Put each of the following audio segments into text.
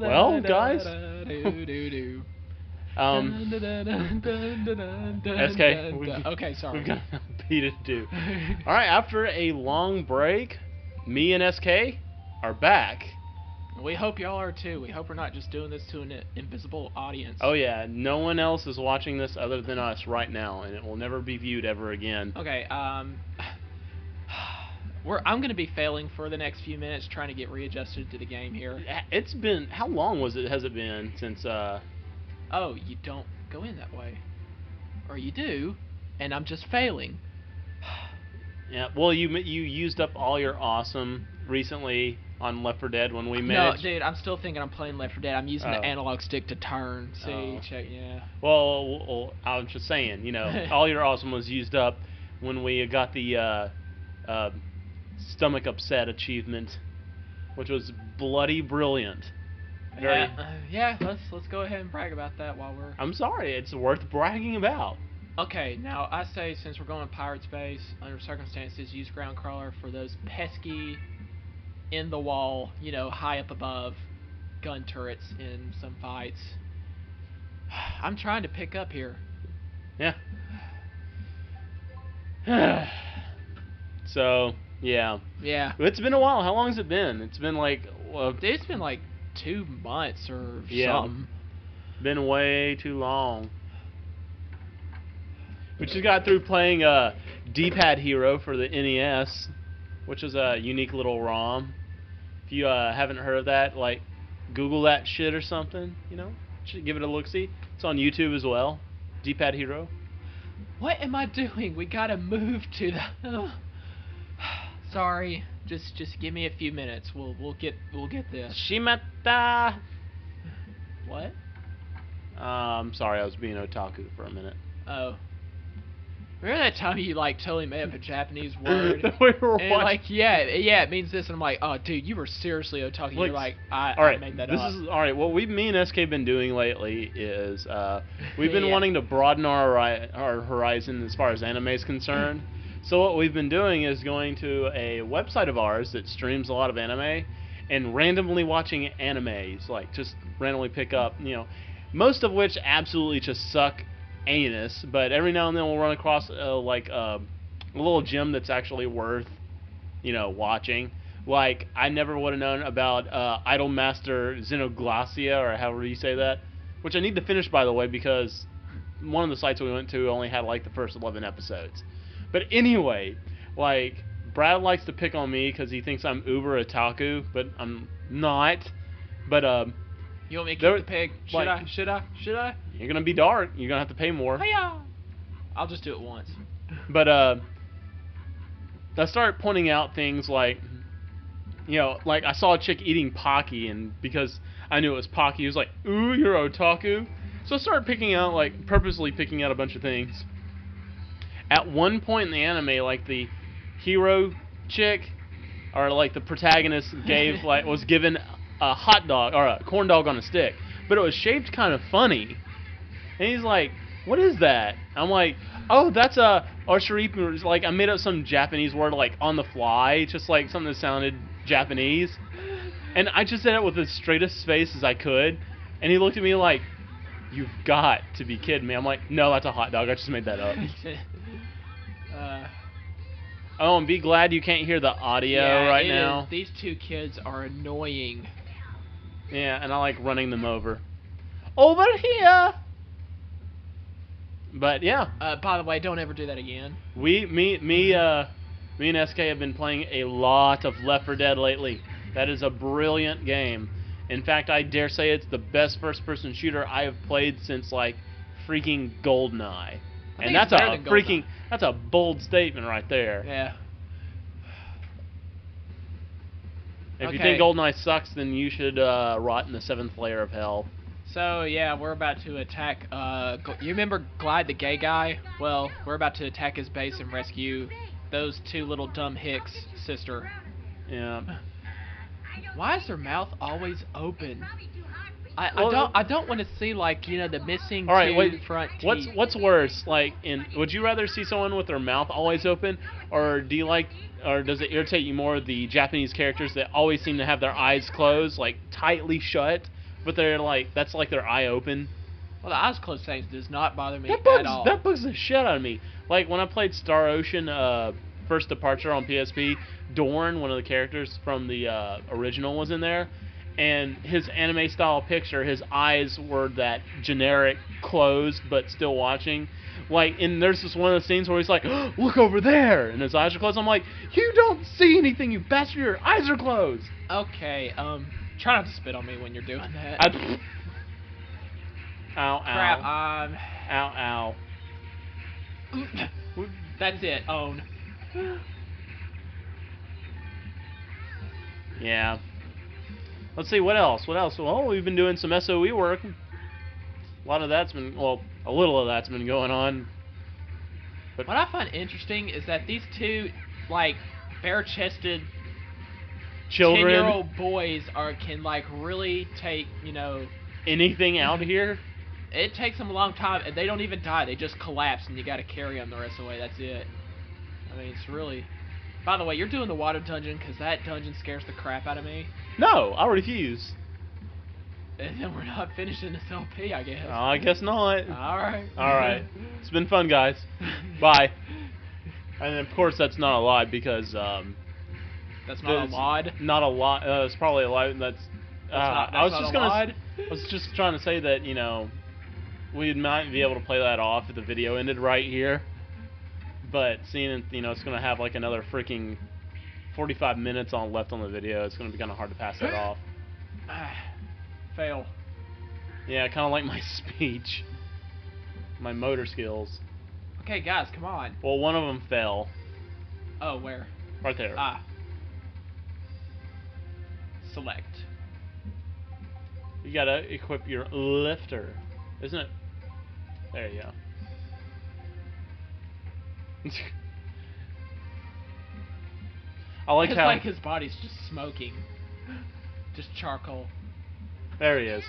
Well, guys, SK, okay, sorry. we've got a beat to do. All right, after a long break, me and SK are back. We hope y'all are too. We hope we're not just doing this to an invisible audience. Oh yeah, no one else is watching this other than us right now, and it will never be viewed ever again. Okay, I'm gonna be failing for the next few minutes trying to get readjusted to the game here. It's been, how long has it been since Oh, you don't go in that way. Or you do, and I'm just failing. Yeah, well, you used up all your awesome recently on Left 4 Dead when we met. No, dude, I'm still thinking I'm playing Left 4 Dead. I'm using the analog stick to turn. See, check, yeah. Well, I was just saying, you know, all your awesome was used up when we got the stomach upset achievement, which was bloody brilliant. Yeah, let's go ahead and brag about that while we're... I'm sorry, it's worth bragging about. Okay, now I say since we're going to pirate space, under circumstances, use ground crawler for those pesky, in the wall, you know, high up above gun turrets in some fights. I'm trying to pick up here. Yeah. So, yeah. Yeah. It's been a while. How long has it been? It's been like... it's been like 2 months or something. Been way too long. We just got through playing D-Pad Hero for the NES, which is a unique little ROM. If you haven't heard of that, like, Google that shit or something, you know? Should give it a look-see. It's on YouTube as well. D-Pad Hero. What am I doing? We gotta move to the... Sorry. Just give me a few minutes. We'll get this. Shimata. What? I'm sorry, I was being otaku for a minute. Oh. Remember that time you like totally made up a Japanese word? We were and like, yeah, it means this, and I'm like, oh, dude, you were seriously otaku. You're like, I made that up. All right. What me and SK been doing lately is we've been wanting to broaden our horizon as far as anime is concerned. So what we've been doing is going to a website of ours that streams a lot of anime, and randomly watching animes, like just randomly pick up, you know, most of which absolutely just suck anus, but every now and then we'll run across like a little gem that's actually worth, you know, watching. Like, I never would have known about Idolmaster Xenoglacia, or however you say that, which I need to finish, by the way, because one of the sites we went to only had like the first 11 episodes. But anyway, like, Brad likes to pick on me because he thinks I'm uber otaku, but I'm not. But you want me to keep the pig? Should I? You're gonna be dark. You're gonna have to pay more. Hiya! I'll just do it once. But I started pointing out things like, you know, like I saw a chick eating Pocky, and because I knew it was Pocky, he was like, "Ooh, you're otaku." So I started purposely picking out a bunch of things. At one point in the anime, like the hero chick, or like the protagonist was given a hot dog or a corn dog on a stick, but it was shaped kind of funny. And he's like, "What is that?" I'm like, "Oh, that's a oshiripu." Like, I made up some Japanese word like on the fly, just like something that sounded Japanese. And I just said it with the straightest face as I could. And he looked at me like, "You've got to be kidding me." I'm like, "No, that's a hot dog. I just made that up." Oh, and be glad you can't hear the audio right now. These two kids are annoying. Yeah, and I like running them over. Over here! But yeah. By the way, don't ever do that again. Me and SK have been playing a lot of Left 4 Dead lately. That is a brilliant game. In fact, I dare say it's the best first-person shooter I have played since like freaking GoldenEye. And that's that's a bold statement right there. Yeah. If you think GoldenEye sucks, then you should rot in the 7th layer of hell. So yeah, we're about to attack. You remember Glide the gay guy? Well, we're about to attack his base and rescue those two little dumb hicks, sister. Yeah. Why is their mouth always open? I don't want to see like the missing All right, two wait. front teeth. What's worse? Like, would you rather see someone with their mouth always open, or does it irritate you more the Japanese characters that always seem to have their eyes closed, like tightly shut, but they're like that's like their eye open? Well, the eyes closed thing does not bother me That at all. bugs the shit out of me. Like when I played Star Ocean First Departure on PSP, Dorn, one of the characters from the original, was in there, and his anime style picture, his eyes were that generic closed but still watching. Like, and there's this one of the scenes where he's like, oh, look over there, and his eyes are closed. I'm like, you don't see anything, you bastard, your eyes are closed. Okay, try not to spit on me when you're doing that. Ow, ow. Crap, Ow, ow. That's it, own. Yeah. Let's see, what else? Well, we've been doing some SOE work. A little of that's been going on. But what I find interesting is that these two, like, bare-chested children, 10-year-old boys can, like, really take, anything out here. It takes them a long time, and they don't even die. They just collapse, and you gotta carry them the rest of the way. That's it. I mean, it's really... By the way, you're doing the water dungeon, because that dungeon scares the crap out of me. No, I refuse. And then we're not finishing this LP, I guess. I guess not. Alright. Alright. It's been fun, guys. Bye. And, of course, that's not a lie, because... that's not a lie? Not a lie. It's probably a lie. I was just trying to say that, we might be able to play that off if the video ended right here. But seeing, it's going to have like another freaking 45 minutes left on the video, it's going to be kind of hard to pass that off. Fail. Yeah, kind of like my speech. My motor skills. Okay, guys, come on. Well, one of them fell. Oh, where? Right there. Select. You gotta equip your lifter, isn't it? There you go. I like it's how like his body's just smoking, just charcoal. There he is.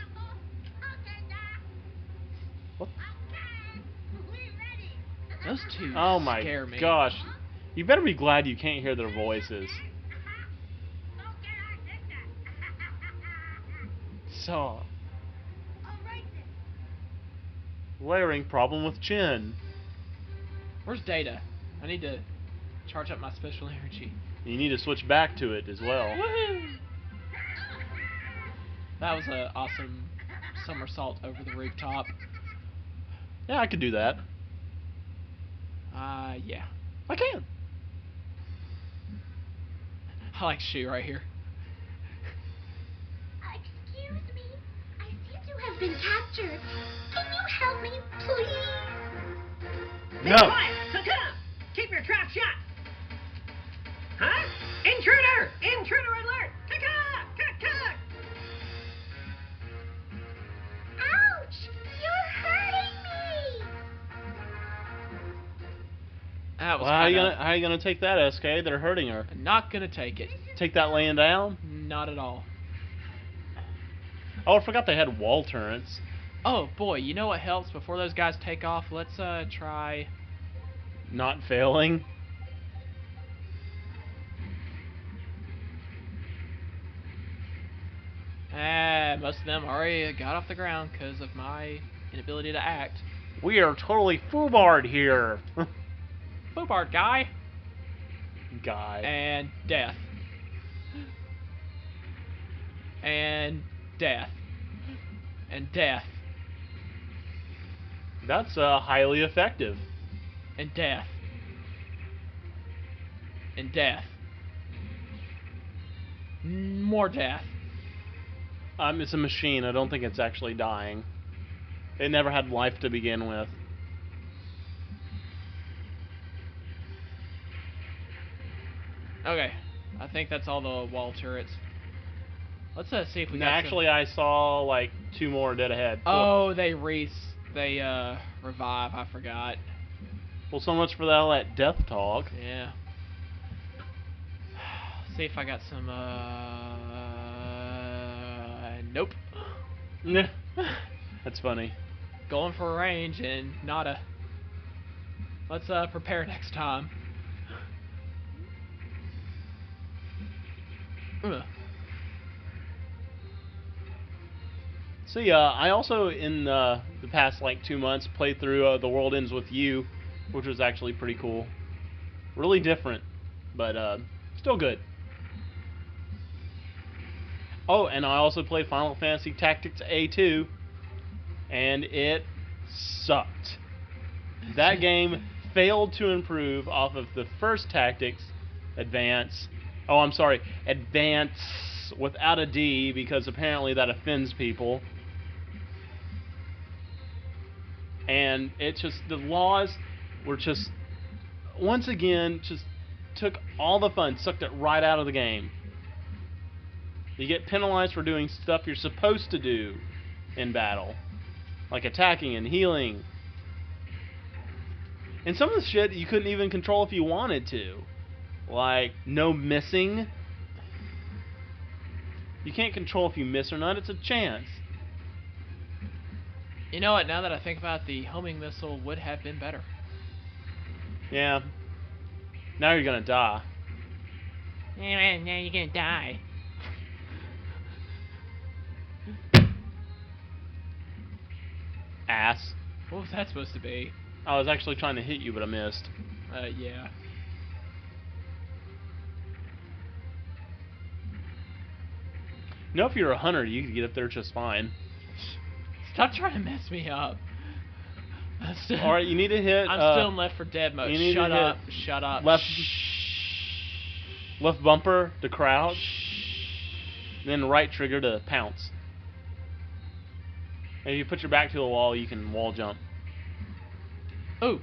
What? Those two oh my scare me. gosh! You better be glad you can't hear their voices. So, layering problem with Chin. Where's Data? I need to charge up my special energy. You need to switch back to it as well. Woohoo! That was an awesome somersault over the rooftop. Yeah, I could do that. Yeah. I can. I like Shoe right here. Excuse me. I seem to have been captured. Can you help me, please? No. Be quiet! Come! Keep your trap shut! Huh? Intruder! Intruder alert! Caca! Caca! Ouch! You're hurting me! That was Well, how are you gonna take that, SK? They're hurting her. Not gonna take it. Take that laying down? Not at all. Oh, I forgot they had wall turrets. Oh boy, you know what helps before those guys take off? Let's try. Not failing. Most of them already got off the ground because of my inability to act. We are totally foobarred here. Boopard guy. Guy. And death. And death. And death. That's highly effective. And death. And death. More death. It's a machine. I don't think it's actually dying. It never had life to begin with. Okay, I think that's all the wall turrets. Let's see if we got Actually, I saw like 2 more dead ahead. Oh, they revive. I forgot. Well, so much for all that death talk. Yeah. See if I got some. Nope. That's funny. Going for a range and not a. Let's prepare next time. Ugh. So yeah, I also in the past like 2 months played through The World Ends With You, which was actually pretty cool. Really different, but still good. Oh, and I also played Final Fantasy Tactics A2, and it sucked. That game failed to improve off of the first Tactics Advance. Oh, I'm sorry, Advance without a D, because apparently that offends people. And it just, the laws were just, once again, just took all the fun, sucked it right out of the game. You get penalized for doing stuff you're supposed to do in battle, like attacking and healing. And some of the shit you couldn't even control if you wanted to. Like, no missing. You can't control if you miss or not, it's a chance. You know what, now that I think about it, the homing missile would have been better. Yeah. Now you're gonna die. Yeah, now you're gonna die. Ass. What was that supposed to be? I was actually trying to hit you, but I missed. Yeah. You know, if you're a hunter, you could get up there just fine. Stop trying to mess me up. Alright, you need to hit... I'm still in Left 4 Dead mode. Shut up. Shut up. Left bumper to crouch. Then right trigger to pounce. And if you put your back to the wall, you can wall jump. Ooh.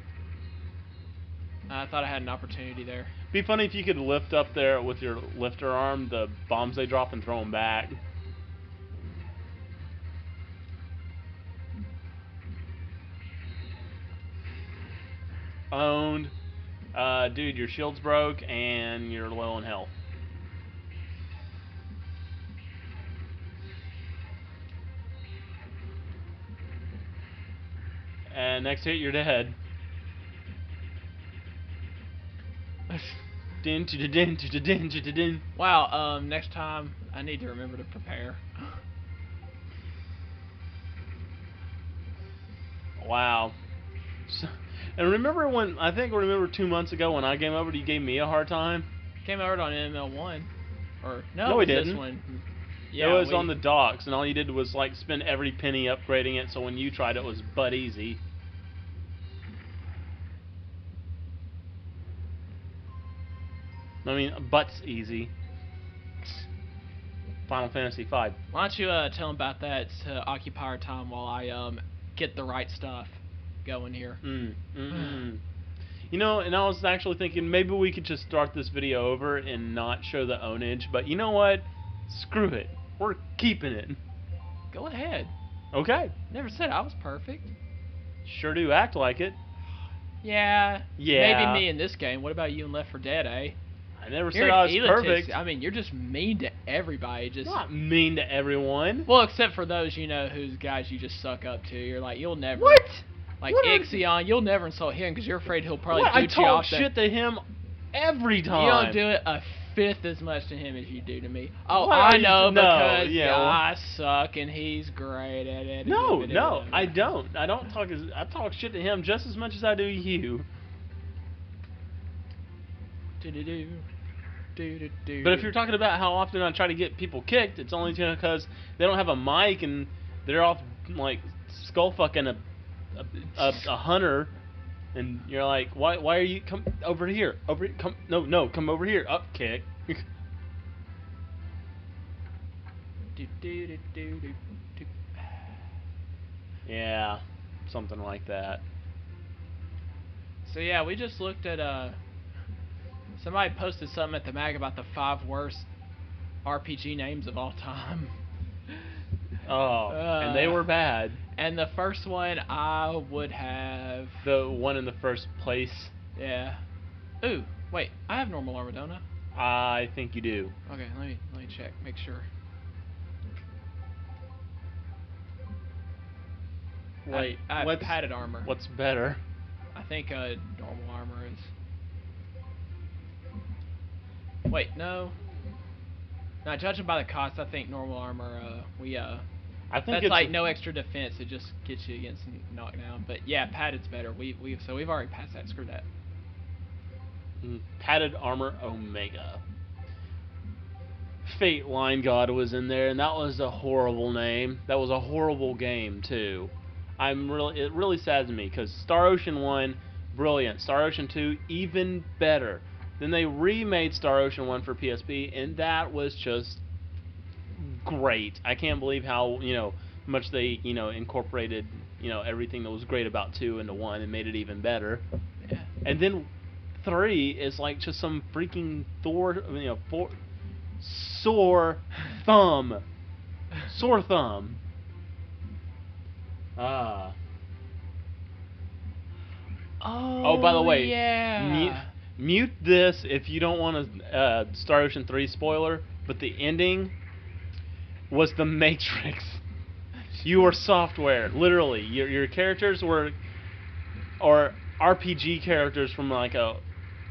I thought I had an opportunity there. Be funny if you could lift up there with your lifter arm the bombs they drop and throw them back. Owned. Dude, your shield's broke and you're low on health. And next hit, you're dead. Wow, next time I need to remember to prepare. Wow. So, and remember when, I remember 2 months ago when I came over, you gave me a hard time? Came over on ML1. Or, no we didn't. This one. Yeah, it was on the docks, and all you did was like spend every penny upgrading it, so when you tried it was butt easy. I mean, butt's easy. Final Fantasy V. Why don't you tell them about that to occupy our time while I get the right stuff going here. You know, and I was actually thinking maybe we could just start this video over and not show the ownage, but you know what? Screw it. We're keeping it. Go ahead. Okay. Never said I was perfect. Sure do act like it. Yeah. Yeah. Maybe me in this game. What about you in Left 4 Dead, eh? I never said I was perfect. I mean, you're just mean to everybody. Just not mean to everyone. Well, except for those, you know, whose guys you just suck up to. You're like, you'll never. What? Like what Ixion, you'll never insult him because you're afraid he'll probably what? boot you off. I talk shit to him every time. You don't do it a fifth as much to him as you do to me. Oh, what I know because yeah, I suck and he's great at it. No, I don't. I talk shit to him just as much as I do you. But if you're talking about how often I try to get people kicked, it's only because they don't have a mic and they're off like skull fucking a hunter, and you're like, why are you come over here? Come over here. Up kick. Yeah, something like that. So yeah, we just looked at somebody posted something at the mag about the 5 worst RPG names of all time. Oh, and they were bad. And the first one I would have... The one in the first place? Yeah. Ooh, wait, I have normal armor, don't I? I think you do. Okay, let me check, make sure. Wait, what's padded armor? What's better? I think normal armor is. Wait, no. Now, judging by the cost, I think normal armor. I think that's it's like no extra defense. It just gets you against knockdown. But yeah, padded's better. We've already passed that. Screw that. Padded armor Omega. Fate Line God was in there, and that was a horrible name. That was a horrible game too. It really saddens me because Star Ocean 1, brilliant. Star Ocean 2, even better. Then they remade Star Ocean 1 for PSP, and that was just great. I can't believe how much they incorporated everything that was great about 2 into 1 and made it even better. Yeah. And then 3 is like just some freaking sore thumb. Sore thumb. Oh, by the way, yeah. Mute this if you don't want a Star Ocean 3 spoiler, but the ending was the Matrix. You were software, literally. Your characters were RPG characters from like a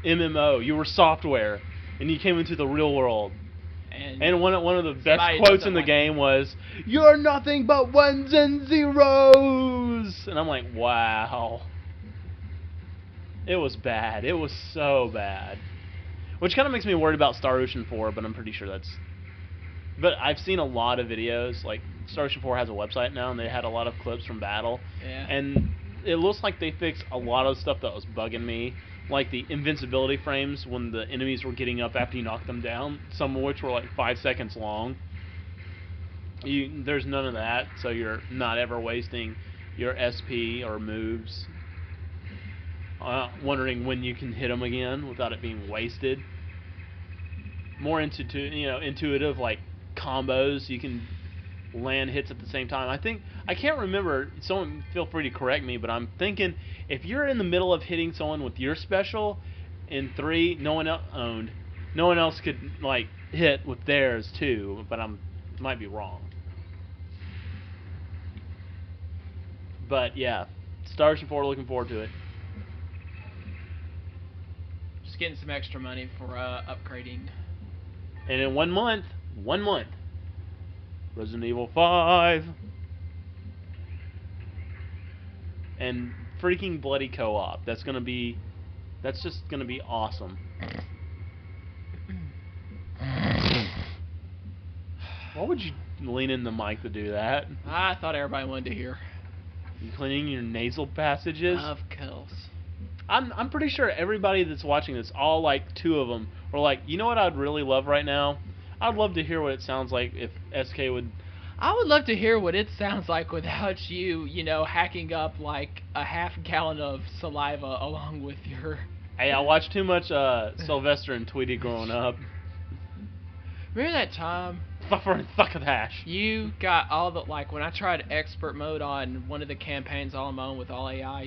MMO. You were software, and you came into the real world. And one of the best quotes in the game was, "You're nothing but ones and zeros." And I'm like, wow. It was bad. It was so bad. Which kind of makes me worried about Star Ocean 4, but I'm pretty sure that's... But I've seen a lot of videos. Like, Star Ocean 4 has a website now, and they had a lot of clips from battle. Yeah. And it looks like they fixed a lot of stuff that was bugging me. Like the invincibility frames when the enemies were getting up after you knocked them down. Some of which were like 5 seconds long. There's none of that, so you're not ever wasting your SP or moves. Wondering when you can hit them again without it being wasted. More intuitive like combos. You can land hits at the same time. I can't remember. Someone feel free to correct me, but I'm thinking if you're in the middle of hitting someone with your special in 3, no one else could like hit with theirs too. But might be wrong. But yeah, Star Ocean 4. Looking forward to it. Getting some extra money for upgrading. And in 1 month, Resident Evil 5 and freaking bloody co-op. That's just gonna be awesome. Why would you lean in the mic to do that? I thought everybody wanted to hear. You cleaning your nasal passages? Of course. I'm pretty sure everybody that's watching this, all like 2 of them, were like, you know what I'd really love right now? I'd love to hear what it sounds like if SK would... I would love to hear what it sounds like without you, hacking up like a half gallon of saliva along with your... Hey, I watched too much Sylvester and Tweety growing up. Remember that time? Fuck with hash. You got all the... Like, when I tried expert mode on one of the campaigns all alone with all AI,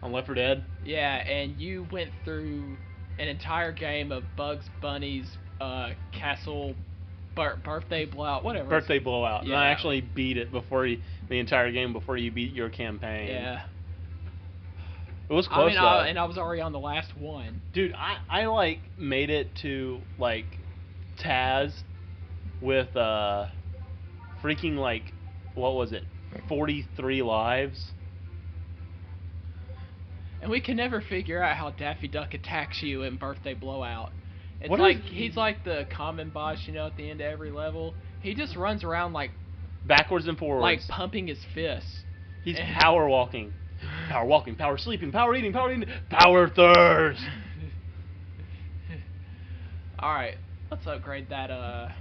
On Left 4 Dead? Yeah, and you went through an entire game of Bugs Bunny's castle birthday blowout, whatever. Birthday blowout. Yeah. And I actually beat it the entire game before you beat your campaign. Yeah. It was close, though. And I was already on the last one. Dude, I like made it to like Taz with freaking like, what was it, 43 lives. And we can never figure out how Daffy Duck attacks you in Birthday Blowout. It's What like is- he's like the common boss, at the end of every level. He just runs around like Backwards and forwards. like pumping his fists. He's power walking. Power walking, power sleeping, power eating, power thirst. Alright, let's upgrade that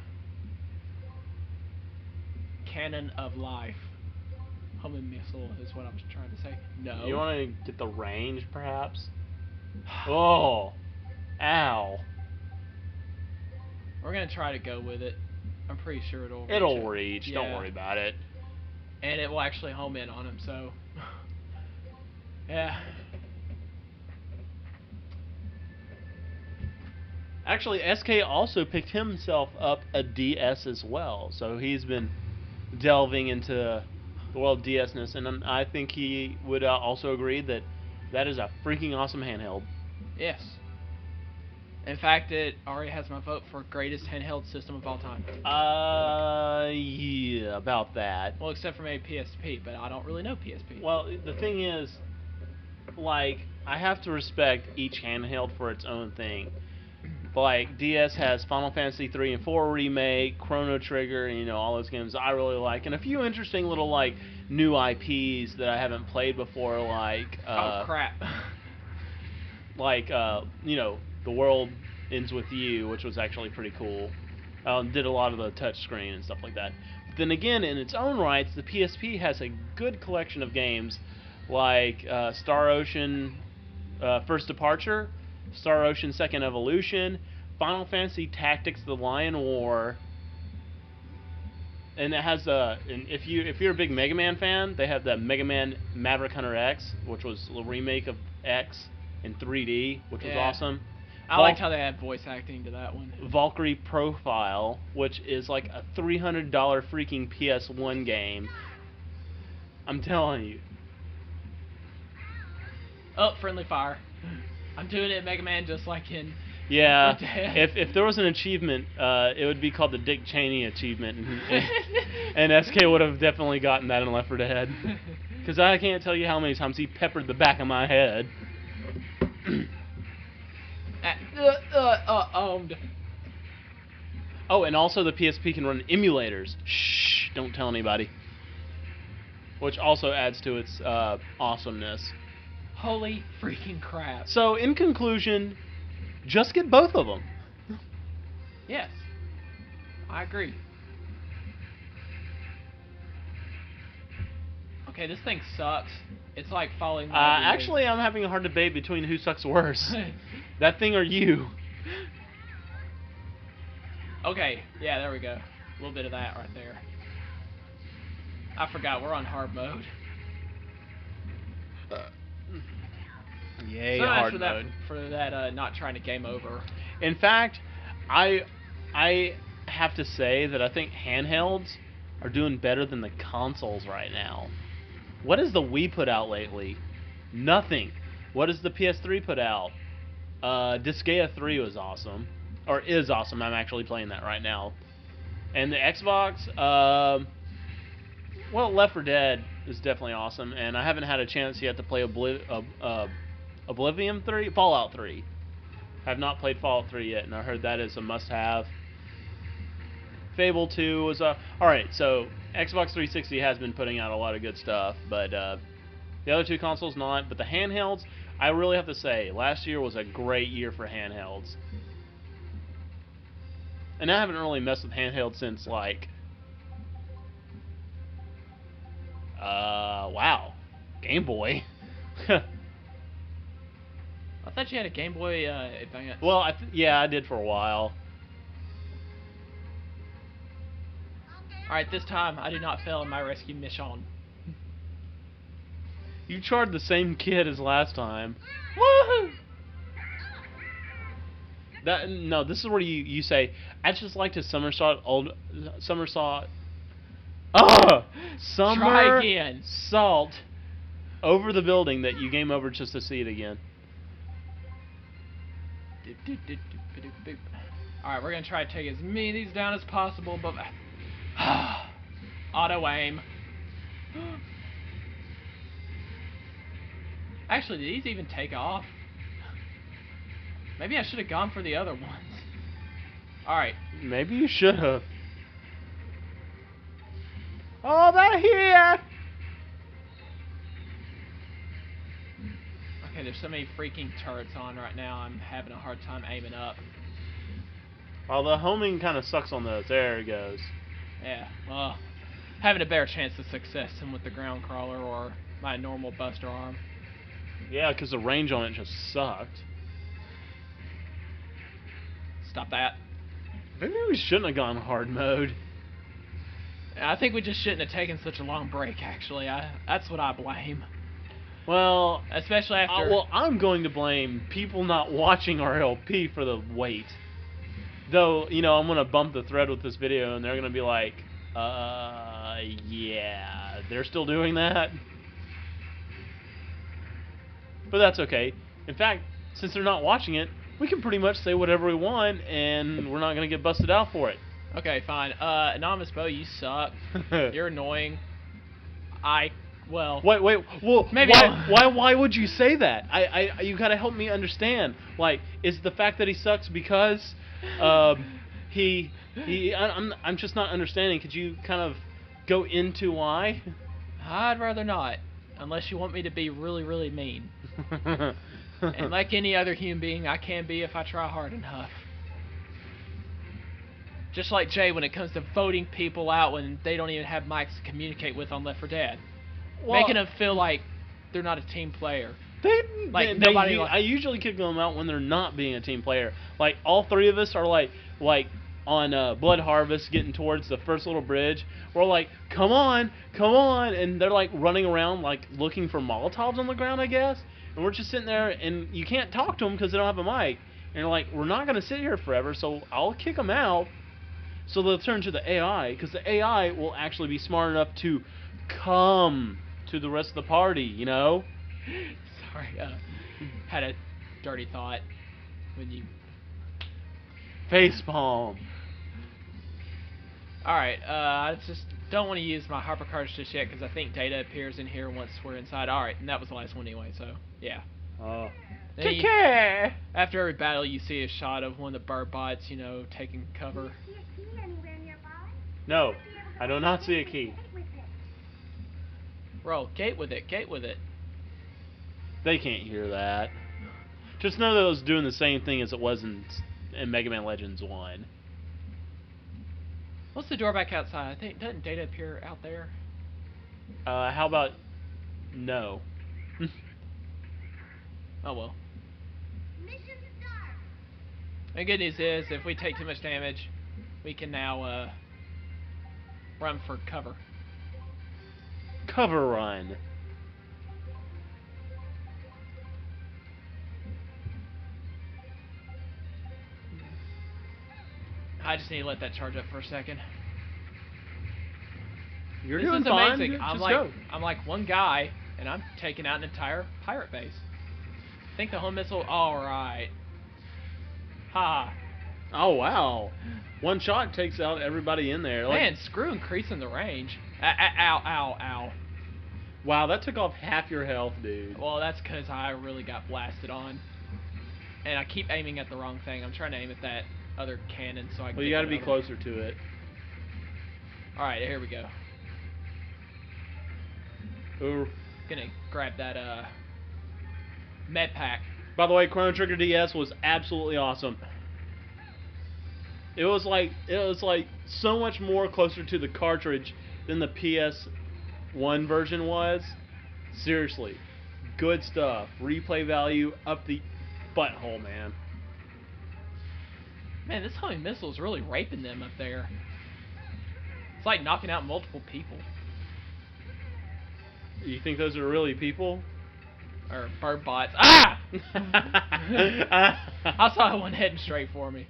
Cannon of Life. Homing missile is what I was trying to say. No. You want to get the range, perhaps? Oh. Ow. We're gonna try to go with it. I'm pretty sure it'll reach. It'll reach. Yeah. Don't worry about it. And it will actually home in on him, so... yeah. Actually, SK also picked himself up a DS as well, so he's been delving into the world of DS-ness, and I think he would also agree that that is a freaking awesome handheld. Yes. In fact, it already has my vote for greatest handheld system of all time. Yeah, about that. Well, except for maybe PSP, but I don't really know PSP. Well, the thing is, like, I have to respect each handheld for its own thing. Like, DS has Final Fantasy 3 and 4 remake, Chrono Trigger, and, you know, all those games I really like, and a few interesting little, like, new IPs that I haven't played before, like oh crap. Like, you know, The World Ends With You, which was actually pretty cool. Did a lot of the touchscreen and stuff like that. But then again, in its own rights, the PSP has a good collection of games like Star Ocean First Departure, Star Ocean Second Evolution, Final Fantasy Tactics: The Lion War, and it has and if you're a big Megaman fan, they have the Megaman Maverick Hunter X, which was a remake of X in 3D, which was awesome. I liked how they had voice acting to that one. Valkyrie Profile, which is like a $300 freaking PS1 game. I'm telling you. Oh, friendly fire. I'm doing it, Mega Man, just like in. Yeah. If there was an achievement, it would be called the Dick Cheney achievement, and SK would have definitely gotten that in Left 4 Dead. Because I can't tell you how many times he peppered the back of my head. Oh, and also the PSP can run emulators. Shh, don't tell anybody. Which also adds to its awesomeness. Holy freaking crap. So, in conclusion, just get both of them. Yes, I agree. Okay, this thing sucks. It's like falling. Actually, I'm having a hard debate between who sucks worse. That thing or you. Okay, yeah, there we go. A little bit of that right there. I forgot, we're on hard mode. Yay, so hard for mode. For that, not trying to game over. In fact, I have to say that I think handhelds are doing better than the consoles right now. What has the Wii put out lately? Nothing. What does the PS3 put out? Disgaea 3 was awesome. Or is awesome. I'm actually playing that right now. And the Xbox, well, Left 4 Dead is definitely awesome. And I haven't had a chance yet to play Oblivion 3? Fallout 3. I have not played Fallout 3 yet, and I heard that is a must-have. Fable 2 was alright, so Xbox 360 has been putting out a lot of good stuff, but the other two consoles not. But the handhelds, I really have to say, last year was a great year for handhelds. And I haven't really messed with handhelds since, like, wow, Game Boy. I thought you had a Game Boy Advance. Well, yeah, I did for a while. Alright, this time I do not fail in my rescue mission. You charred the same kid as last time. Woohoo! No, this is where you say, I just like to somersault. Try again. Salt over the building that you game over just to see it again. Alright, we're going to try to take as many of these down as possible, but... auto-aim. Actually, did these even take off? Maybe I should have gone for the other ones. Alright. Maybe you should have. Oh, they're here! Okay, there's so many freaking turrets on right now, I'm having a hard time aiming up. Well, the homing kind of sucks on those. There it goes. Yeah, well, having a better chance of success than with the ground crawler or my normal buster arm. Yeah, because the range on it just sucked. Stop that. Maybe we shouldn't have gone hard mode. I think we just shouldn't have taken such a long break, actually. That's what I blame. Well, especially after... well, I'm going to blame people not watching our LP for the wait. Though, you know, I'm going to bump the thread with this video, and they're going to be like, Yeah, they're still doing that. But that's okay. In fact, since they're not watching it, we can pretty much say whatever we want, and we're not gonna get busted out for it. Okay, fine. Anonymous Bo, you suck. You're annoying. Well. Wait. Well, maybe why would you say that? You gotta help me understand. Like, is the fact that he sucks because, I'm just not understanding. Could you kind of go into why? I'd rather not, unless you want me to be really, really mean. And like any other human being, I can be if I try hard enough. Just like Jay when it comes to voting people out when they don't even have mics to communicate with on Left 4 Dead. Well, making them feel like they're not a team player. I usually kick them out when they're not being a team player. Like, all three of us are like on Blood Harvest getting towards the first little bridge. We're like, come on, and they're like running around like looking for Molotovs on the ground, I guess. And we're just sitting there, and you can't talk to them because they don't have a mic. And you're like, we're not gonna sit here forever, so I'll kick them out. So they'll turn to the AI, because the AI will actually be smart enough to come to the rest of the party, you know? Sorry, had a dirty thought when you... Facepalm. Alright, I just don't want to use my Harper cards just yet, because I think data appears in here once we're inside. Alright, and that was the last one anyway, so, yeah. Oh. Take care! After every battle, you see a shot of one of the bird bots, you know, taking cover. No, I do not see a key. Roll, gate with it. They can't hear that. Just know that it was doing the same thing as it was in Megaman Legends 1. What's the door back outside? I think, doesn't data appear out there? How about no? Oh well. The good news is, if we take too much damage, we can now run for cover. Cover run. I just need to let that charge up for a second. You're This doing is fine. amazing. Just go. I'm like one guy, and I'm taking out an entire pirate base. Think the home missile. All right. Ha. Oh wow. One shot takes out everybody in there. Like, Man, screw increasing the range. Ow. wow, that took off half your health, dude. Well, that's because I really got blasted on. And I keep aiming at the wrong thing. I'm trying to aim at that other cannon so I can... Well, you got to be closer to it. Alright, here we go. Ooh. Gonna grab that, med pack. By the way, Chrono Trigger DS was absolutely awesome. It was like so much more closer to the cartridge than the PS1 version was. Seriously, good stuff. Replay value up the butthole, man. Man, this homing missile is really raping them up there. It's like knocking out multiple people. You think those are really people? Or bird bots. Ah! I saw one heading straight for me.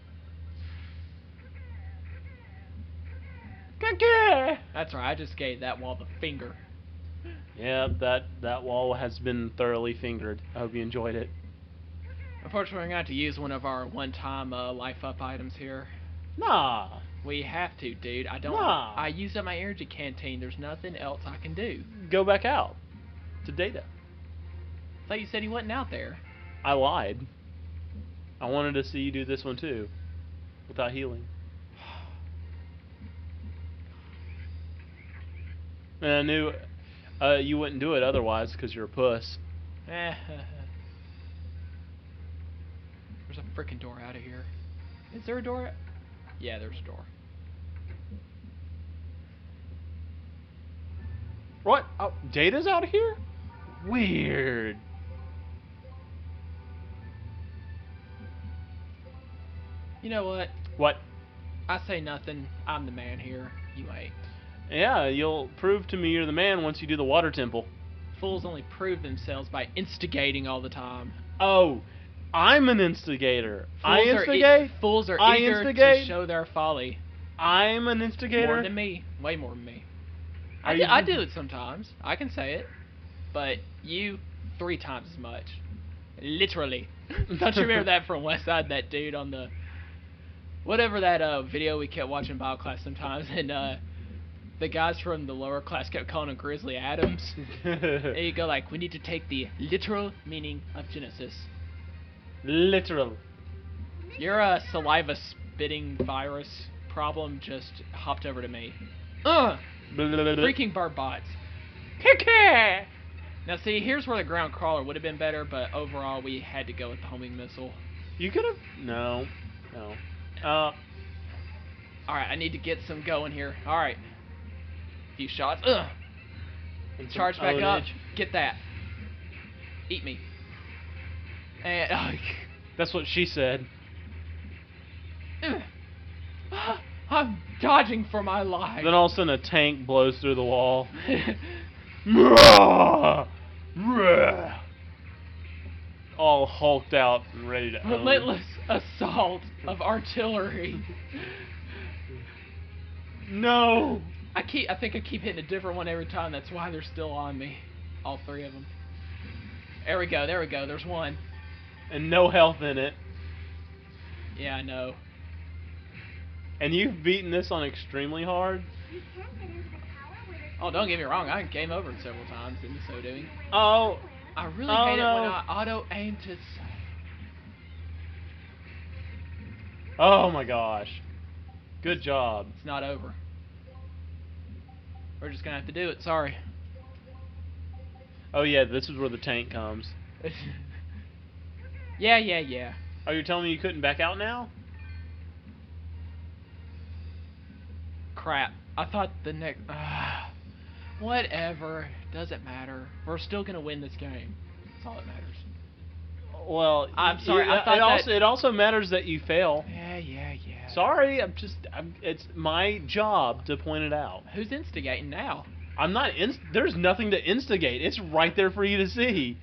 That's right, I just gave that wall the finger. Yeah, that wall has been thoroughly fingered. I hope you enjoyed it. Unfortunately, we're going to have to use one of our one-time life up items here. Nah. We have to, dude. Nah. I used up my energy canteen. There's nothing else I can do. Go back out to Data. I thought you said he wasn't out there. I lied. I wanted to see you do this one too, without healing. And I knew you wouldn't do it otherwise because you're a puss. There's a freaking door out of here. Is there a door? Yeah, there's a door. What? Oh, Data's out here? Weird. You know what? What? I say nothing. I'm the man here. You ain't. Yeah, you'll prove to me you're the man once you do the water temple. Fools only prove themselves by instigating all the time. Oh, I'm an instigator. I instigate? Fools are I eager instigate? to show their folly. I'm an instigator? More than me. Way more than me. Are I you- do it sometimes. I can say it. But you, 3 times as much. Literally. Don't you remember that from West Side, that dude on the... Whatever that video we kept watching in bio class sometimes, and the guys from the lower class kept calling him Grizzly Adams. And you go like, we need to take the literal meaning of Genesis. Literal. Your saliva spitting virus problem just hopped over to me. Freaking bird bots. Now see, here's where the ground crawler would have been better, but overall we had to go with the homing missile. You could have... No. Alright, I need to get some going here. Alright. Few shots. And some Charge back up. ownage. Get that. Eat me. And... That's what she said. I'm dodging for my life. Then all of a sudden a tank blows through the wall. All hulked out and ready to own. Relentless assault of artillery. No! I think I keep hitting a different one every time. That's why they're still on me. All 3 of them. There we go. There's one. And no health in it. Yeah, I know. And you've beaten this on extremely hard? You can't get into the tower where there's Oh, don't get me wrong. I game over it several times in so doing. Oh, I really Oh, hate no. it when I auto-aim to... oh my gosh. Good job. It's not over. We're just gonna have to do it. Sorry. Oh yeah, this is where the tank comes. Yeah. Oh, you're telling me you couldn't back out now? Crap. I thought the next... whatever. Doesn't matter. We're still gonna win this game. That's all that matters. Well, I'm sorry, I thought it also matters that you fail. Yeah. Sorry, it's my job to point it out. Who's instigating now? I'm not there's nothing to instigate. It's right there for you to see.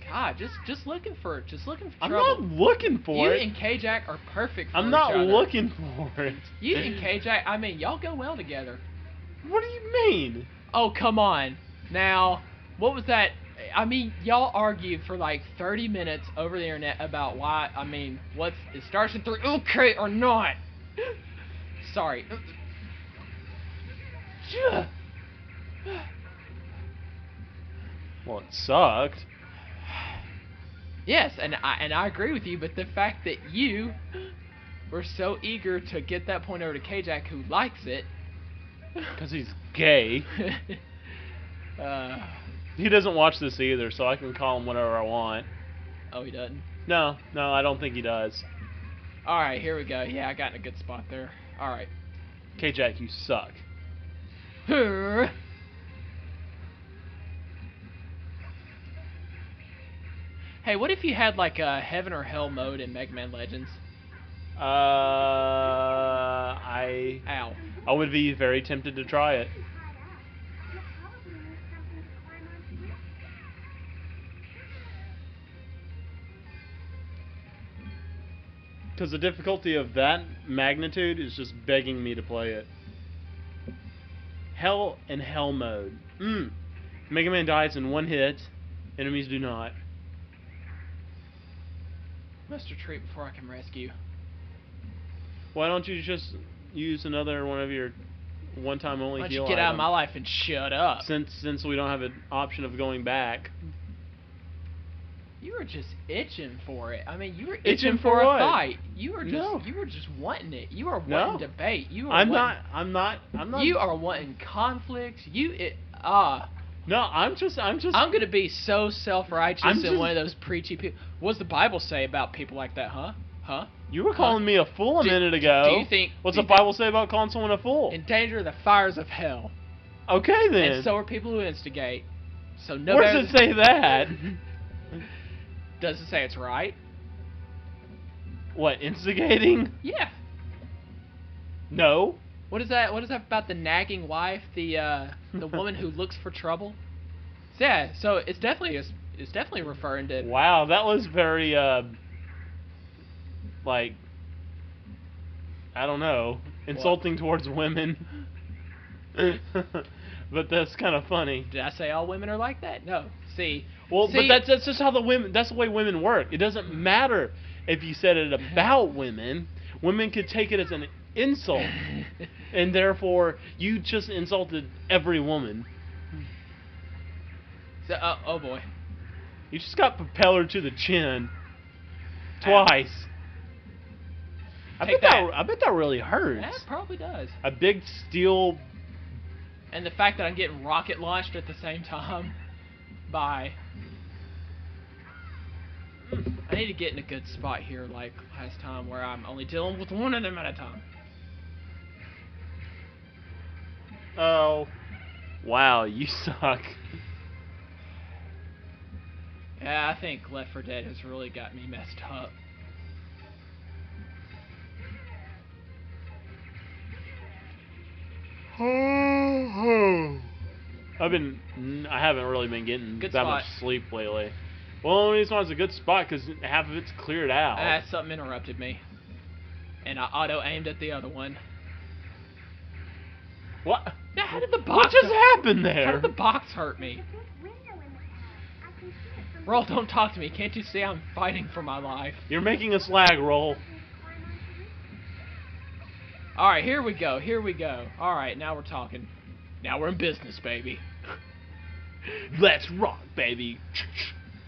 God, just looking for I'm trouble. not looking for You it. and K-Jack are perfect for I'm each not other. looking for it. You and K-Jack, I mean, y'all go well together. What do you mean? Oh, come on. Now, what was that? I mean, y'all argue for like 30 minutes over the internet about why, I mean, it starts with 3, okay or not? Sorry. Well, it sucked. Yes, and I agree with you, but the fact that you were so eager to get that point over to K-Jack, who likes it. Because he's gay. He doesn't watch this either, so I can call him whatever I want. Oh, he doesn't? No, I don't think he does. Alright, here we go. Yeah, I got in a good spot there. Alright. K-Jack, you suck. Hey, what if you had like a heaven or hell mode in Mega Man Legends? I Ow. would be very tempted to try it. Because the difficulty of that magnitude is just begging me to play it. Hell and hell mode. Mega Man dies in 1 hit. Enemies do not. Must retreat before I can rescue. Why don't you just use another one of your one-time only Why don't heal you get out of items? my life and shut up? Since we don't have an option of going back. You were just itching for it. I mean, you were Itching itching for for a what? fight. You were No. just wanting it. You were No. wanting debate. You were I'm wanting, not. You are wanting conflict. No, I'm just. I'm gonna be so self-righteous I'm and just- one of those preachy people. What does the Bible say about people like that, huh? You were calling me a fool a Do- minute ago. do you think- What's do the you Bible say about calling someone a fool? In danger of the fires of hell. Okay then. And so are people who instigate. So no Where better does it say that? Does it say it's right? What, instigating? Yeah. No. What is that about the nagging wife, the woman who looks for trouble? So, yeah, so it's definitely referring to Wow, that was very like I don't know, insulting towards women. But that's kind of funny. Did I say all women are like that? No. See. Well, but that's just how that's the way women work. It doesn't matter if you said it about women. Women could take it as an insult, and therefore you just insulted every woman. So, oh boy. You just got propeller to the chin twice. I bet that really hurts. That probably does. A big steel. And the fact that I'm getting rocket launched at the same time. Bye. I need to get in a good spot here like last time where I'm only dealing with one of them at a time. Oh. Wow, you suck. Yeah, I think Left 4 Dead has really got me messed up. I haven't really been getting Good that spot. much sleep lately. Well, the only reason why it's a good spot because half of it's cleared out. Something interrupted me. And I auto-aimed at the other one. What? Now, how did the box... What just happened there? How did the box hurt me? Roll, don't talk to me. Can't you see I'm fighting for my life? You're making us lag, Roll. Alright, here we go. Here we go. Alright, now we're talking. Now we're in business, baby. Let's rock, baby.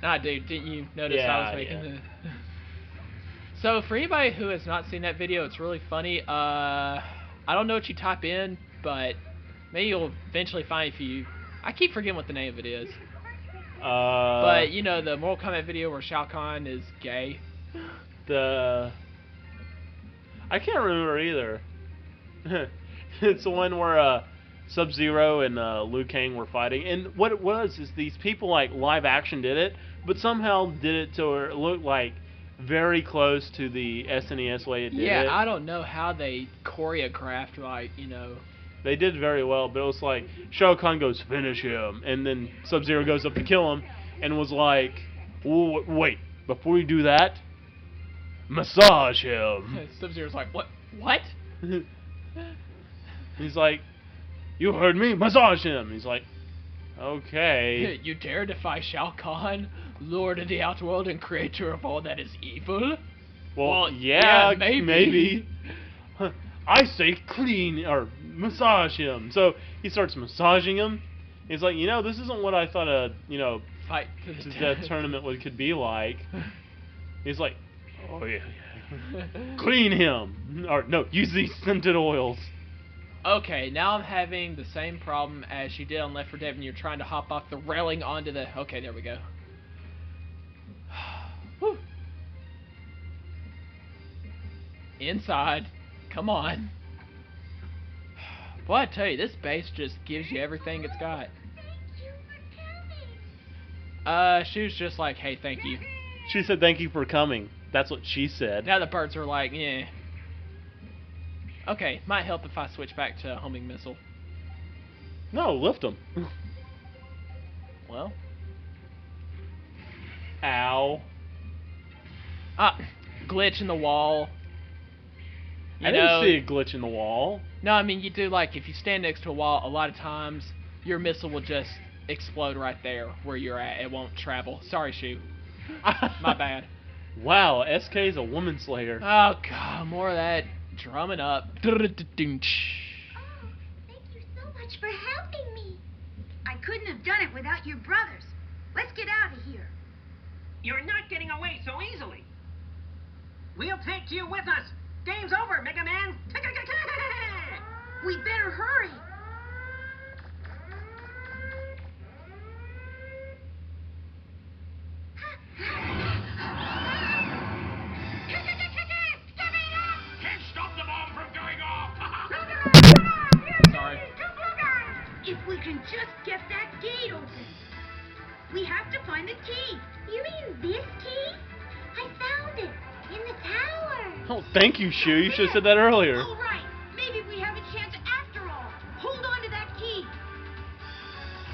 Nah, dude, didn't you notice I was making the... So, for anybody who has not seen that video, it's really funny. I don't know what you type in, but maybe you'll eventually find if you... I keep forgetting what the name of it is. But, you know, the Mortal Kombat video where Shao Kahn is gay. I can't remember either. It's the one where Sub-Zero and Liu Kang were fighting. And what it was is these people, like, live action did it, but somehow did it to where it looked like very close to the SNES way it did it. Yeah, I don't know how they choreographed, like, you know... They did very well, but it was like, Shao Kahn goes, finish him, and then Sub-Zero goes up to kill him, and was like, wait, before you do that, massage him. Sub-Zero's like, what? What? He's like, you heard me, massage him. He's like, okay. You dare defy Shao Kahn, Lord of the Outworld and creator of all that is evil? Well, yeah, maybe. I say clean, or massage him. So he starts massaging him. He's like, you know, this isn't what I thought a, you know, fight that tournament could be like. He's like, oh yeah. Clean him. Or no, use these scented oils. Okay, now I'm having the same problem as you did on Left 4 Dead when you're trying to hop off the railing onto the... Okay, there we go. Whew. Inside. Come on. Boy, I tell you, this base just gives you everything it's got. She was just like, hey, thank you. She said thank you for coming. That's what she said. Now the birds are like, yeah. Okay, might help if I switch back to homing missile. No, lift them. Well. Ow. Glitch in the wall. I didn't see a glitch in the wall. No, I mean, you do, like, if you stand next to a wall, a lot of times, your missile will just explode right there where you're at. It won't travel. Sorry, Shu. My bad. Wow, SK's a woman slayer. Oh, God, more of that drumming up. Oh, thank you so much for helping me. I couldn't have done it without your brothers. Let's get out of here. You're not getting away so easily. We'll take you with us. Game's over, Megaman. We better hurry. Can't stop the bomb from going off. Sorry. If we can just get that gate open. We have to find the key. You mean this key? I found it in the tower. Oh, thank you, Shu. You should have said that earlier. All right. Maybe we have a chance after all. Hold on to that key.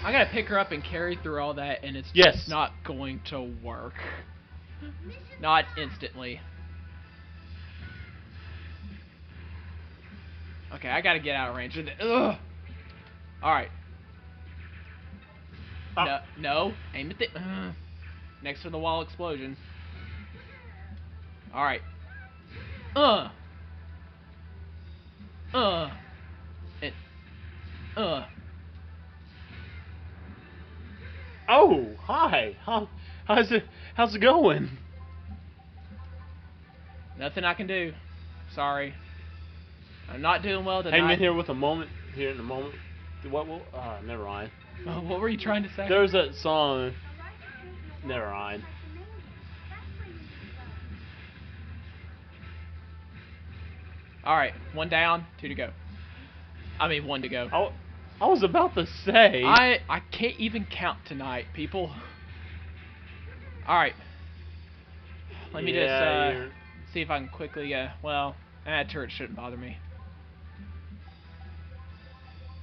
I gotta pick her up and carry through all that, and it's Yes. just not going to work. Not instantly. Okay, I gotta get out of range. Ugh. Alright. No. Aim at the... next to the wall explosion. Alright. It... Oh, hi. How's it going? Nothing I can do. Sorry. I'm not doing well tonight. Hang in here with a moment. Here in a moment. What? Never mind. What were you trying to say? There's that song. Never mind. Alright, 1 down, 2 to go. I mean, 1 to go. I was about to say. I can't even count tonight, people. Alright. Let me just see if I can quickly, well, that turret shouldn't bother me.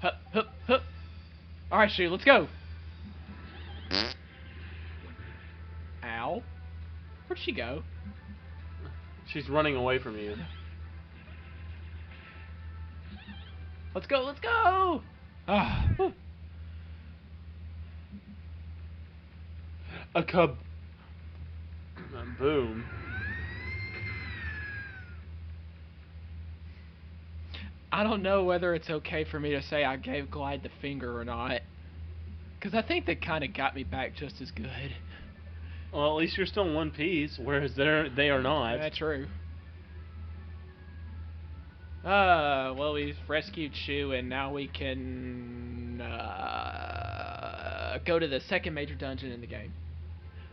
Hup, hup, hup. Alright, shoot, let's go. Ow. Where'd she go? She's running away from you. Let's go, let's go! Ah. A cub. Boom. I don't know whether it's okay for me to say I gave Glide the finger or not. Because I think they kind of got me back just as good. Well, at least you're still in one piece, whereas they are not. That's true. Well, we've rescued Shu, and now we can go to the second major dungeon in the game.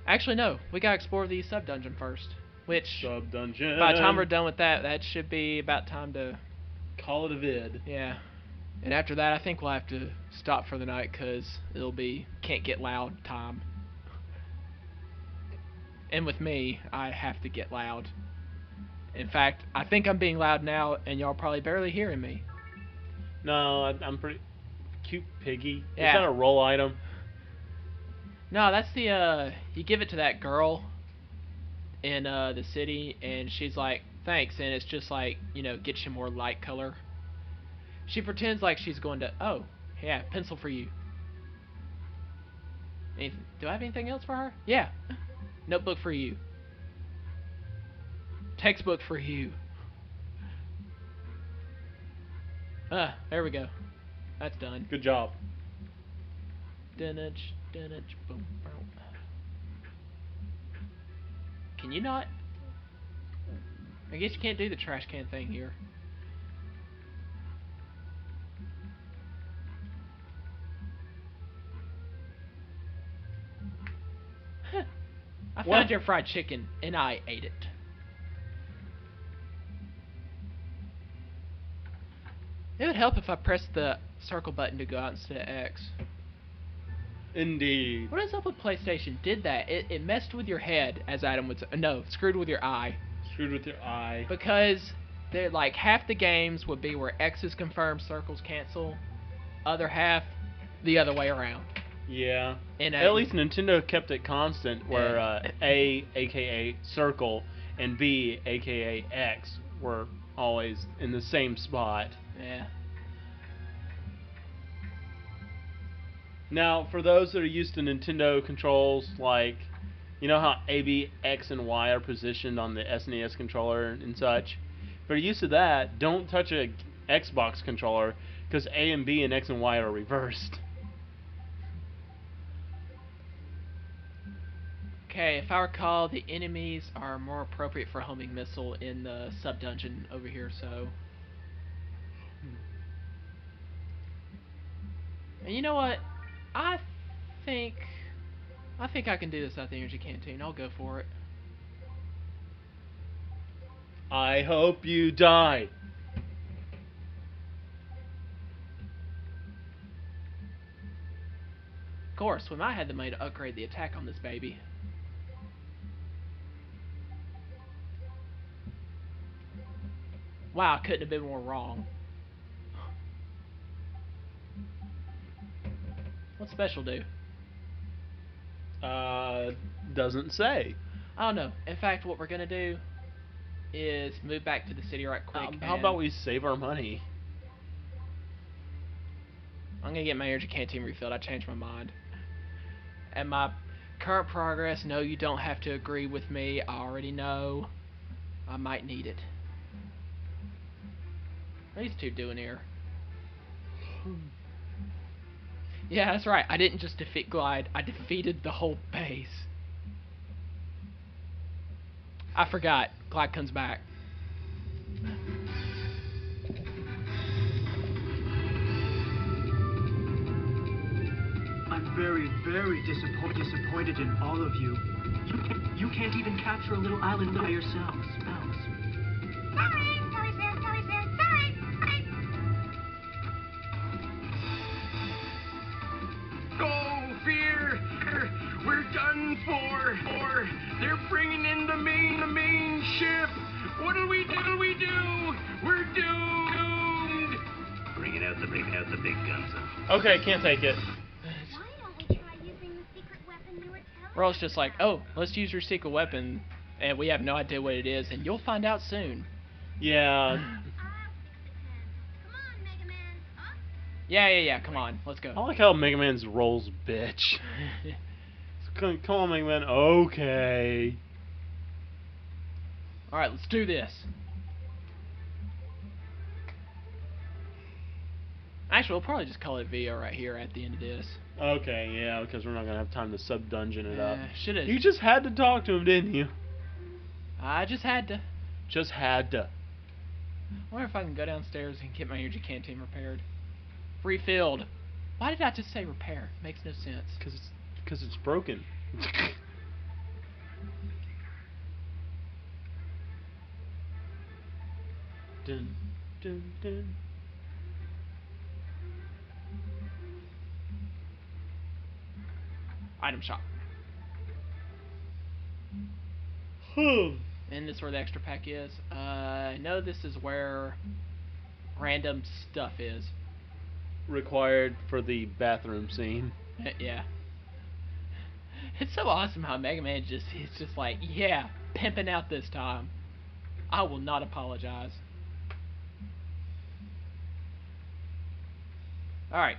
Actually, no, we gotta explore the sub-dungeon first. Which, sub-dungeon. by the time we're done with that, that should be about time to... call it a vid. Yeah. And after that, I think we'll have to stop for the night, because it'll be can't get loud time. And with me, I have to get loud. In fact, I think I'm being loud now, and y'all probably barely hearing me. No, I'm pretty... Cute piggy. Yeah. Is that a roll item? No, that's the, you give it to that girl in, the city, and she's like, thanks, and it's just like, you know, gets you more light color. She pretends like she's going to, oh, yeah, pencil for you. Do I have anything else for her? Yeah. Notebook for you. Textbook for you. There we go. That's done. Good job. Boom, boom. Can you not? I guess you can't do the trash can thing here. I found your fried chicken, and I ate it. It would help if I pressed the circle button to go out instead of X. Indeed. What is up with PlayStation? Did that. It messed with your head, as Adam would say. No, screwed with your eye. Screwed with your eye. Because they're like half the games would be where X is confirmed, circles cancel. Other half, the other way around. Yeah. And, at least Nintendo kept it constant, where A, aka circle, and B, aka X, were always in the same spot. Yeah. Now, for those that are used to Nintendo controls, like, you know how A, B, X, and Y are positioned on the SNES controller and such? If you're used to that, don't touch a Xbox controller, because A and B and X and Y are reversed. Okay, if I recall, the enemies are more appropriate for homing missile in the sub-dungeon over here, so... And you know what? I think I can do this at the Energy Canteen. I'll go for it. I hope you die. Of course, we might have the money to upgrade the attack on this baby. Wow, I couldn't have been more wrong. What's special do? Doesn't say. I don't know. In fact, what we're gonna do is move back to the city right quick. How about we save our money? I'm gonna get my energy canteen refilled. I changed my mind. And my current progress, no, you don't have to agree with me. I already know. I might need it. What are these two doing here? Yeah, that's right. I didn't just defeat Glide. I defeated the whole base. I forgot. Glide comes back. I'm very, very disappointed in all of you. You can't even capture a little island by yourselves. Sorry, sorry, sorry. Oh, fear! We're done for. They're bringing in the main ship. What do we do? We're doomed. Bringing out the big guns. Okay, can't take it. Why don't we try using the secret weapon we were telling Roll's just like, oh, let's use your secret weapon, and we have no idea what it is, and you'll find out soon. Yeah. I'll fix the tent. Come on, Megaman. Huh? Yeah, come on, let's go. I like how Mega Man's rolls bitch. Come on, Mega Man. Okay. Alright, let's do this. Actually, we'll probably just call it video right here at the end of this. Okay, yeah, because we're not going to have time to sub-dungeon it up. Should've. You just had to talk to him, didn't you? I just had to. Just had to. I wonder if I can go downstairs and get my energy canteen repaired. Refilled. Why did I just say repair? Makes no sense. Because it's broken. Dun, dun, dun. Item shop. And this is where the extra pack is. I know this is where random stuff is. Required for the bathroom scene. Yeah. It's so awesome how Mega Man he's just like, yeah, pimping out this time. I will not apologize. Alright.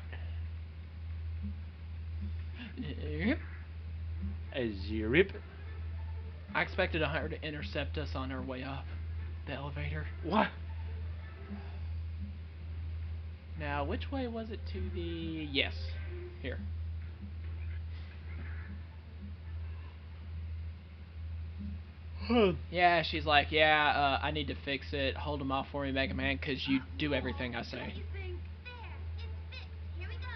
A zip. I expected her to intercept us on our way up the elevator. What? Now, which way was it to the... Yes. Here. Yeah, she's like, yeah, I need to fix it. Hold them off for me, Mega Man, because you do everything I say. There, it's fixed. Here we go.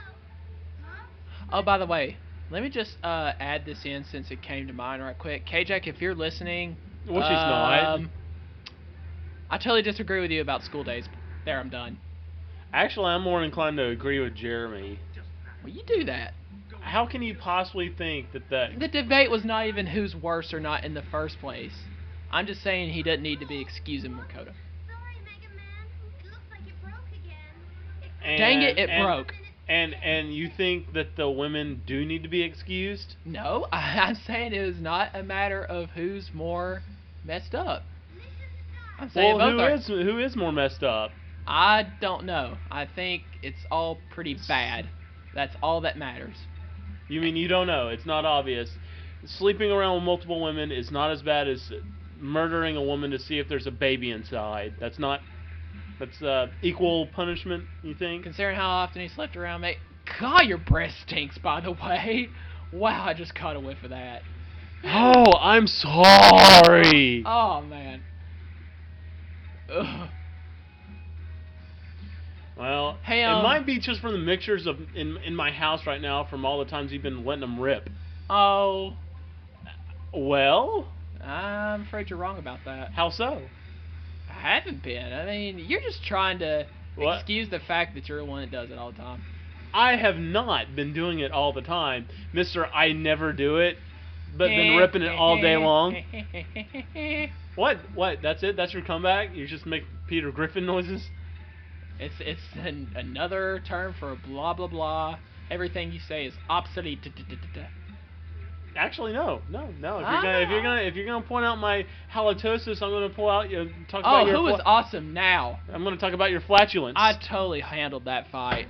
Huh? Oh, by the way, let me just add this in since it came to mind right quick. K-Jack, if you're listening... Well, she's not. I totally disagree with you about school days. There, I'm done. Actually, I'm more inclined to agree with Jeremy. Well, you do that. How can you possibly think that The debate was not even who's worse or not in the first place. I'm just saying he doesn't need to be excusing Makoto. Sorry, Mega Man. Looks like it broke again. And, Dang it, it broke. And you think that the women do need to be excused? No, I'm saying it was not a matter of who's more messed up. I'm saying Well, both who is more messed up? I don't know. I think it's all pretty bad. That's all that matters. You mean you don't know? It's not obvious. Sleeping around with multiple women is not as bad as murdering a woman to see if there's a baby inside. That's equal punishment, you think? Considering how often he slept around me. God, your breath stinks, by the way. Wow, I just caught a whiff of that. Oh, I'm sorry. Oh, man. Ugh. Well, hey, it might be just from the mixtures in my house right now from all the times you've been letting them rip. Oh. Well? I'm afraid you're wrong about that. How so? I haven't been. I mean, you're just trying to excuse the fact that you're the one that does it all the time. I have not been doing it all the time, Mr. I never do it, but been ripping it all day long. What? That's it? That's your comeback? You just make Peter Griffin noises? It's another term for blah blah blah. Everything you say is obsolete. Actually, no. If you're gonna point out my halitosis, I'm gonna talk about Oh, your. who is awesome now? I'm gonna talk about your flatulence. I totally handled that fight.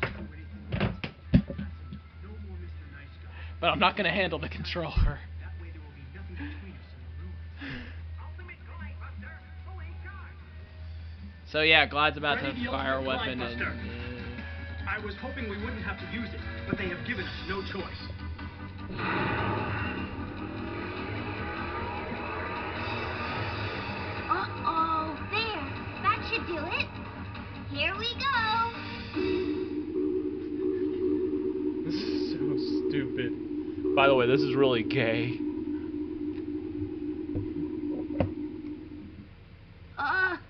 but I'm not gonna handle the controller. That way there will be nothing between us and the ruin. Ultimate Glide Buster, fully charged. So yeah, Glide's about to Ready the fire a ultimate weapon Glide and. Buster. I was hoping we wouldn't have to use it, but they have given us no choice. Uh-oh, there. That should do it. Here we go. This is so stupid. By the way, this is really gay.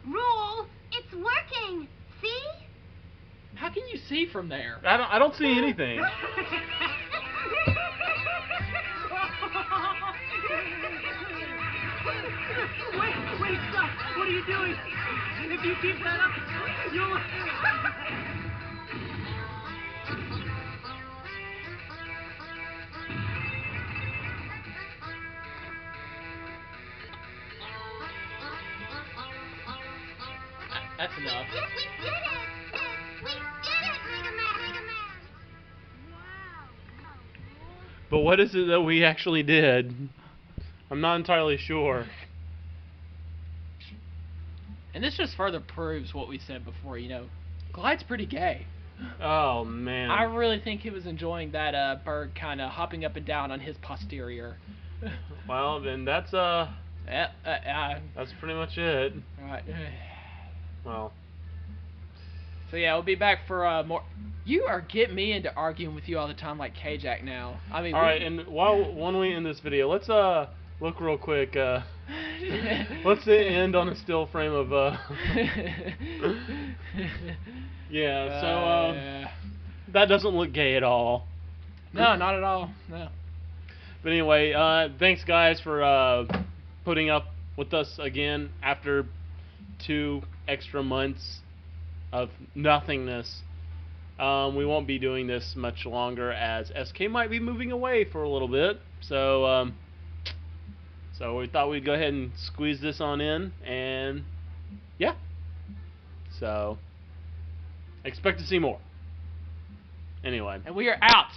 Rule, it's working. See? How can you see from there? I don't see anything. Wait, stop! What are you doing? If you keep that up, you'll... That's enough. Yes, we did it! We did it, Megaman! Wow. But what is it that we actually did? I'm not entirely sure. And this just further proves what we said before, you know. Glide's pretty gay. Oh, man. I really think he was enjoying that bird kind of hopping up and down on his posterior. Well, then that's pretty much it. Alright. Well. So yeah, we'll be back for more. You are getting me into arguing with you all the time like K-Jack now. I mean. Alright, and when we end this video, let's look real quick. Let's end on a still frame of yeah. So that doesn't look gay at all. No, not at all. No. But anyway, thanks guys for putting up with us again after 2 extra months of nothingness. We won't be doing this much longer as SK might be moving away for a little bit. So so we thought we'd go ahead and squeeze this on in, and yeah. So expect to see more. Anyway. And we are out.